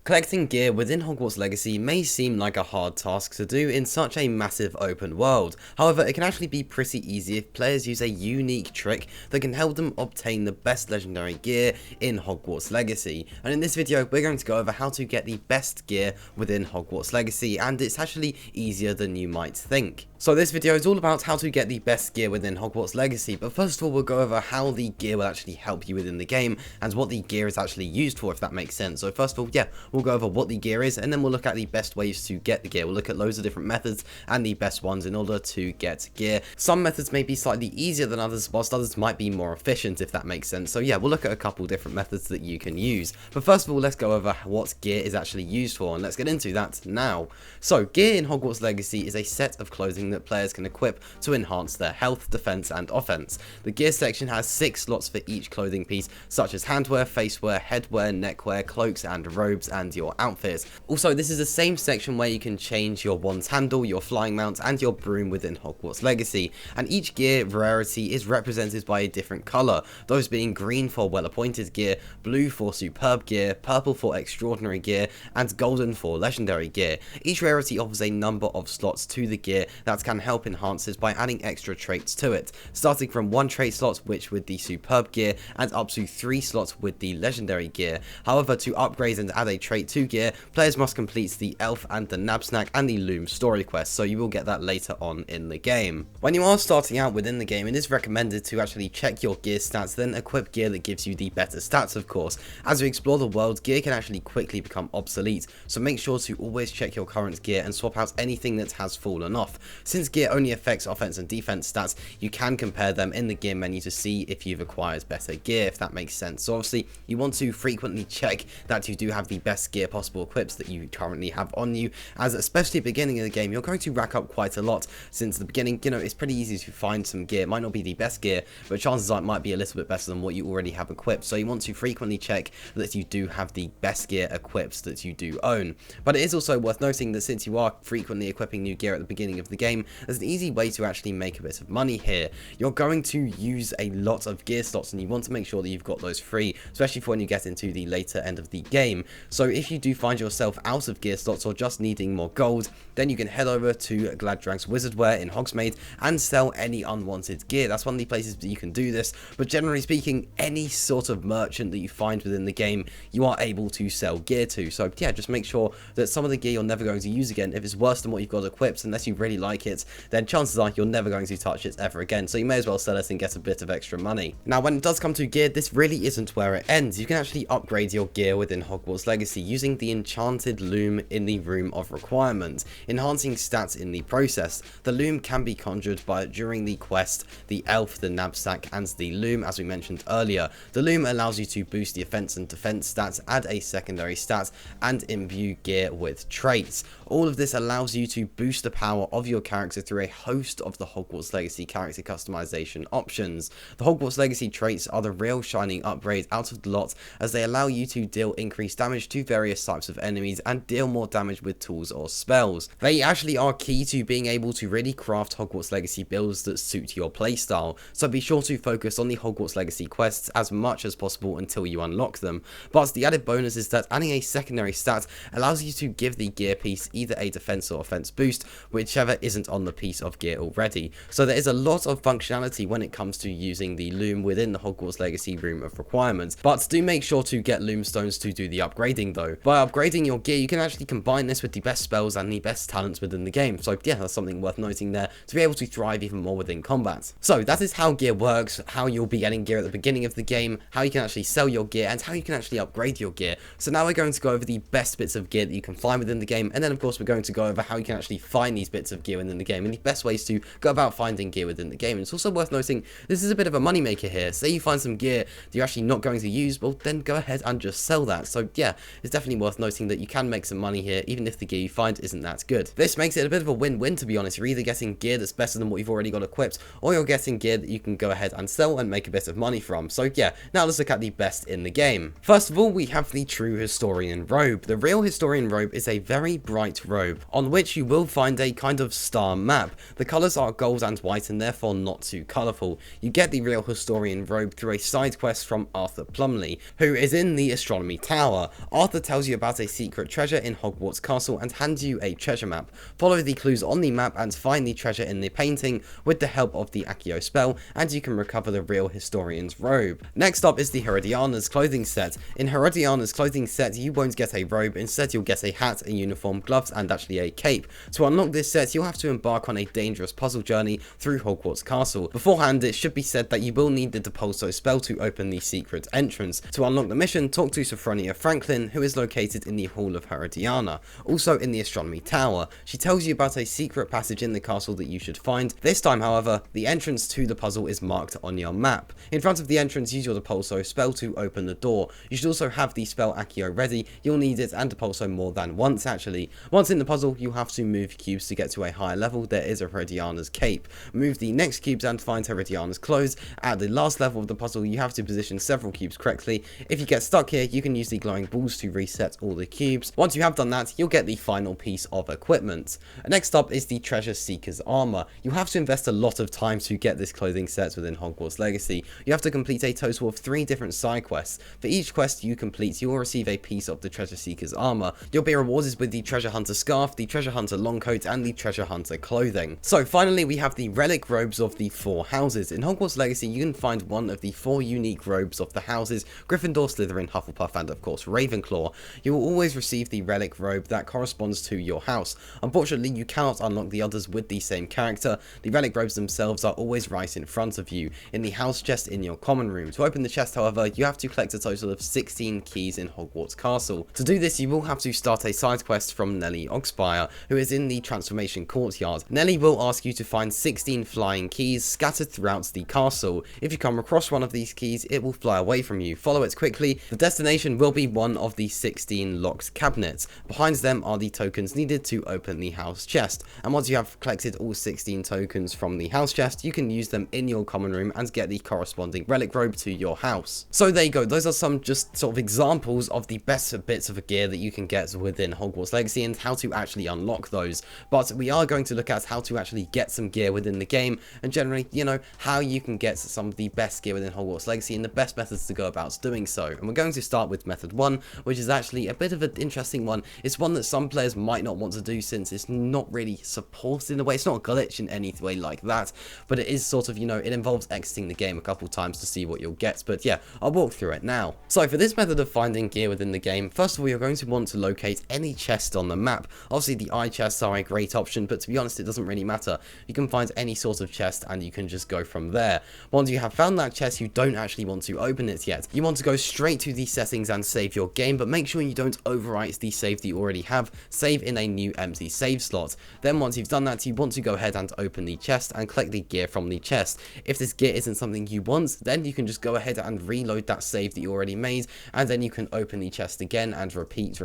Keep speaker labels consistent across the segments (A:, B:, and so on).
A: Collecting gear within Hogwarts Legacy may seem like a hard task to do in such a massive open world. However, it can actually be pretty easy if players use a unique trick that can help them obtain the best legendary gear in Hogwarts Legacy. And in this video, we're going to go over how to get the best gear within Hogwarts Legacy, and it's actually easier than you might think. So this video is all about how to get the best gear within Hogwarts Legacy, but first of all we'll go over how the gear will actually help you within the game and what the gear is actually used for, if that makes sense. So first of all, we'll go over what the gear is, and then we'll look at the best ways to get the gear. We'll look at loads of different methods and the best ones in order to get gear. Some methods may be slightly easier than others, whilst others might be more efficient, if that makes sense. So yeah, we'll look at a couple different methods that you can use. But first of all, let's go over what gear is actually used for, and let's get into that now. So gear in Hogwarts Legacy is a set of clothing that players can equip to enhance their health, defense, and offense. The gear section has 6 slots for each clothing piece, such as handwear, facewear, headwear, neckwear, cloaks, and robes, and your outfits. Also, this is the same section where you can change your wand's handle, your flying mount, and your broom within Hogwarts Legacy, and each gear rarity is represented by a different colour, those being green for well-appointed gear, blue for superb gear, purple for extraordinary gear, and golden for legendary gear. Each rarity offers a number of slots to the gear that can help enhance it by adding extra traits to it, starting from 1 trait slot which with the superb gear and up to 3 slots with the legendary gear. However, to upgrade and add a trait to gear, players must complete the elf and the knapsack and the loom story quest, so you will get that later on in the game. When you are starting out within the game, it is recommended to actually check your gear stats, then equip gear that gives you the better stats, of course. As you explore the world, gear can actually quickly become obsolete, so make sure to always check your current gear and swap out anything that has fallen off. Since gear only affects offense and defense stats, you can compare them in the gear menu to see if you've acquired better gear, if that makes sense. So obviously you want to frequently check that you do have the best gear possible equipped that you currently have on you, as especially at the beginning of the game you're going to rack up quite a lot, since at the beginning, it's pretty easy to find some gear. It might not be the best gear, but chances are it might be a little bit better than what you already have equipped, so you want to frequently check that you do have the best gear equipped that you do own. But it is also worth noting that since you are frequently equipping new gear at the beginning of the game, there's an easy way to actually make a bit of money here. You're going to use a lot of gear slots, and you want to make sure that you've got those free, especially for when you get into the later end of the game. So if you do find yourself out of gear slots or just needing more gold, then you can head over to Gladdrag's Wizardwear in Hogsmeade and sell any unwanted gear. That's one of the places that you can do this, but generally speaking, any sort of merchant that you find within the game, you are able to sell gear to. So yeah, just make sure that some of the gear you're never going to use again, if it's worse than what you've got equipped, unless you really like it, then chances are you're never going to touch it ever again, so you may as well sell it and get a bit of extra money. Now, when it does come to gear, this really isn't where it ends. You can actually upgrade your gear within Hogwarts Legacy using the enchanted loom in the Room of Requirement, enhancing stats in the process. The loom can be conjured during the quest, the elf, the knapsack, and the loom, as we mentioned earlier. The loom allows you to boost the offense and defense stats, add a secondary stat, and imbue gear with traits. All of this allows you to boost the power of your character through a host of the Hogwarts Legacy character customization options. The Hogwarts Legacy traits are the real shining upgrade out of the lot, as they allow you to deal increased damage to various types of enemies and deal more damage with tools or spells. They actually are key to being able to really craft Hogwarts Legacy builds that suit your playstyle, so be sure to focus on the Hogwarts Legacy quests as much as possible until you unlock them. But the added bonus is that adding a secondary stat allows you to give the gear piece either a defense or offense boost, whichever isn't on the piece of gear already. So there is a lot of functionality when it comes to using the loom within the Hogwarts Legacy Room of Requirements, but do make sure to get loom stones to do the upgrading though. By upgrading your gear, you can actually combine this with the best spells and the best talents within the game, so yeah, that's something worth noting there to be able to thrive even more within combat. So that is how gear works, how you'll be getting gear at the beginning of the game, how you can actually sell your gear, and how you can actually upgrade your gear. So now we're going to go over the best bits of gear that you can find within the game, and then of course we're going to go over how you can actually find these bits of gear within the game and the best ways to go about finding gear within the game. And it's also worth noting this is a bit of a moneymaker here. Say you find some gear that you're actually not going to use, well then go ahead and just sell that. So yeah, it's definitely worth noting that you can make some money here even if the gear you find isn't that good. This makes it a bit of a win-win, to be honest. You're either getting gear that's better than what you've already got equipped, or you're getting gear that you can go ahead and sell and make a bit of money from. So yeah, now let's look at the best in the game. First of all, we have the true historian robe. The real historian robe is a very bright robe on which you will find a kind of star star map. The colours are gold and white and therefore not too colourful. You get the real historian robe through a side quest from Arthur Plumley, who is in the astronomy tower. Arthur tells you about a secret treasure in Hogwarts Castle and hands you a treasure map. Follow the clues on the map and find the treasure in the painting with the help of the Accio spell, and you can recover the real historian's robe. Next up is the Herodiana's clothing set. In Herodiana's clothing set, you won't get a robe, instead you'll get a hat, a uniform, gloves, and actually a cape. To unlock this set, you'll have to embark on a dangerous puzzle journey through Hogwarts Castle. Beforehand, it should be said that you will need the Depulso spell to open the secret entrance. To unlock the mission, talk to Sophronia Franklin, who is located in the Hall of Herodiana, also in the astronomy tower. She tells you about a secret passage in the castle that you should find. This time, however, the entrance to the puzzle is marked on your map. In front of the entrance, use your Depulso spell to open the door. You should also have the spell Accio ready. You'll need it and Depulso more than once actually. Once in the puzzle, you have to move cubes to get to a higher level. There is a Herodiana's cape. Move the next cubes and find Herodiana's clothes. At the last level of the puzzle, you have to position several cubes correctly. If you get stuck here, you can use the glowing balls to reset all the cubes. Once you have done that, you'll get the final piece of equipment. Next up is the Treasure Seeker's armor. You have to invest a lot of time to get this clothing set within Hogwarts Legacy. You have to complete a total of 3 different side quests. For each quest you complete, you will receive a piece of the Treasure Seeker's armor. You'll be rewarded with the Treasure Hunter scarf, the Treasure Hunter long coat, and the Treasure Hunter clothing. So finally, we have the relic robes of the 4 houses. In Hogwarts Legacy, you can find one of the 4 unique robes of the houses: Gryffindor, Slytherin, Hufflepuff, and of course Ravenclaw. You will always receive the relic robe that corresponds to your house. Unfortunately, you cannot unlock the others with the same character. The relic robes themselves are always right in front of you, in the house chest in your common room. To open the chest, however, you have to collect a total of 16 keys in Hogwarts Castle. To do this, you will have to start a side quest from Nellie Oxfire, who is in the transformation courtyard. Nellie will ask you to find 16 flying keys scattered throughout the castle. If you come across one of these keys, it will fly away from you. Follow it quickly. The destination will be one of the 16 locked cabinets. Behind them are the tokens needed to open the house chest, and once you have collected all 16 tokens from the house chest, you can use them in your common room and get the corresponding relic robe to your house. So there you go, those are some just sort of examples of the best bits of gear that you can get within Hogwarts Legacy and how to actually unlock those. But we are going to look at how to actually get some gear within the game, and generally, you know, how you can get some of the best gear within Hogwarts Legacy and the best methods to go about doing so. And we're going to start with method 1, which is actually a bit of an interesting one. It's one that some players might not want to do since it's not really supported in a way. It's not a glitch in any way like that, but it is sort of, you know, it involves exiting the game a couple times to see what you'll get. But yeah, I'll walk through it now. So for this method of finding gear within the game, first of all, you're going to want to locate any chest on the map. Obviously the eye chests are a great option, but to be honest, it doesn't really matter. You can find any sort of chest and you can just go from there. Once you have found that chest, you don't actually want to open it yet. You want to go straight to the settings and save your game, but make sure you don't overwrite the save that you already have. Save in a new empty save slot. Then once you've done that, you want to go ahead and open the chest and collect the gear from the chest. If this gear isn't something you want, then you can just go ahead and reload that save that you already made, and then you can open the chest again and repeat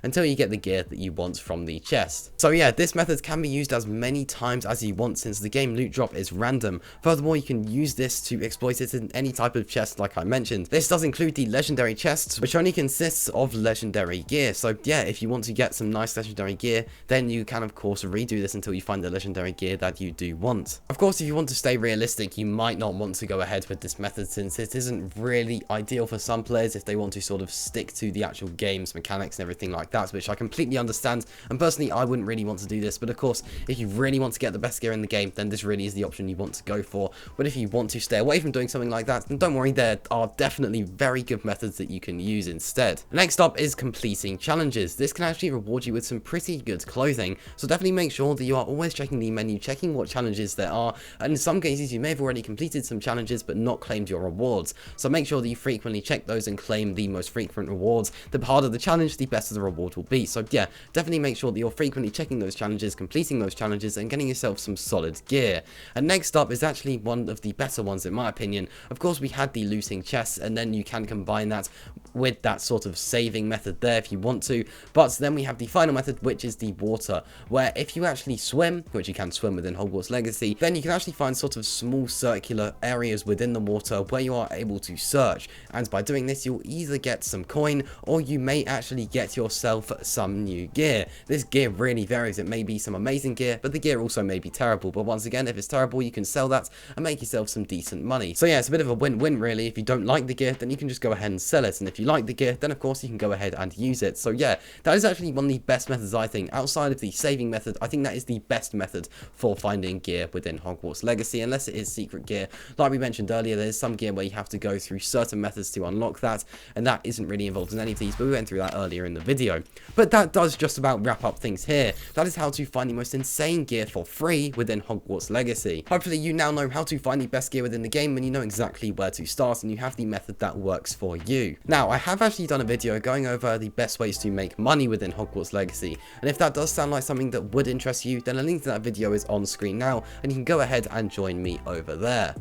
A: until you get the gear that you want from the chest. So yeah, this method can be used as many times as you want since the game loot drop is random. Furthermore, you can use this to exploit it in any type of chest like I mentioned. This does include the legendary chests, which only consists of legendary gear. So yeah, if you want to get some nice legendary gear, then you can of course redo this until you find the legendary gear that you do want. Of course, if you want to stay realistic, you might not want to go ahead with this method since it isn't really ideal for some players if they want to sort of stick to the actual game's mechanics and everything like that, which I completely understand, and personally I wouldn't really want to do this. But of course, if you really want to get the best gear in the game, then this really is the option you want to go for. But if you want to stay away from doing something like that, then don't worry, there are definitely very good methods that you can use instead. Next up is completing challenges. This can actually reward you with some pretty good clothing, so definitely make sure that you are always checking the menu, checking what challenges there are, and in some cases you may have already completed some challenges but not claimed your rewards, so make sure that you frequently check those and claim the most frequent rewards. The harder the challenge, the better the reward will be. So yeah, definitely make sure that you're frequently checking those challenges, completing those challenges, and getting yourself some solid gear. And next up is actually one of the better ones in my opinion. Of course, we had the looting chests, and then you can combine that with that sort of saving method there if you want to. But then we have the final method, which is the water, where if you actually swim, which you can swim within Hogwarts Legacy, then you can actually find sort of small circular areas within the water where you are able to search, and by doing this you'll either get some coin or you may actually get yourself some new gear. This gear really varies. It may be some amazing gear, but the gear also may be terrible. But once again, if it's terrible, you can sell that and make yourself some decent money. So yeah, it's a bit of a win-win really. If you don't like the gear, then you can just go ahead and sell it, and if you like the gear, then of course you can go ahead and use it. So yeah, that is actually one of the best methods, I think. Outside of the saving method, I think that is the best method for finding gear within Hogwarts Legacy, unless it is secret gear. Like we mentioned earlier, there's some gear where you have to go through certain methods to unlock that, and that isn't really involved in any of these, but we went through that earlier in the video. But that does just about wrap up things here. That is how to find the most insane gear for free within Hogwarts Legacy. Hopefully you now know how to find the best gear within the game, and you know exactly where to start, and you have the method that works for you. Now, I have actually done a video going over the best ways to make money within Hogwarts Legacy, and if that does sound like something that would interest you, then a link to that video is on screen now, and you can go ahead and join me over there.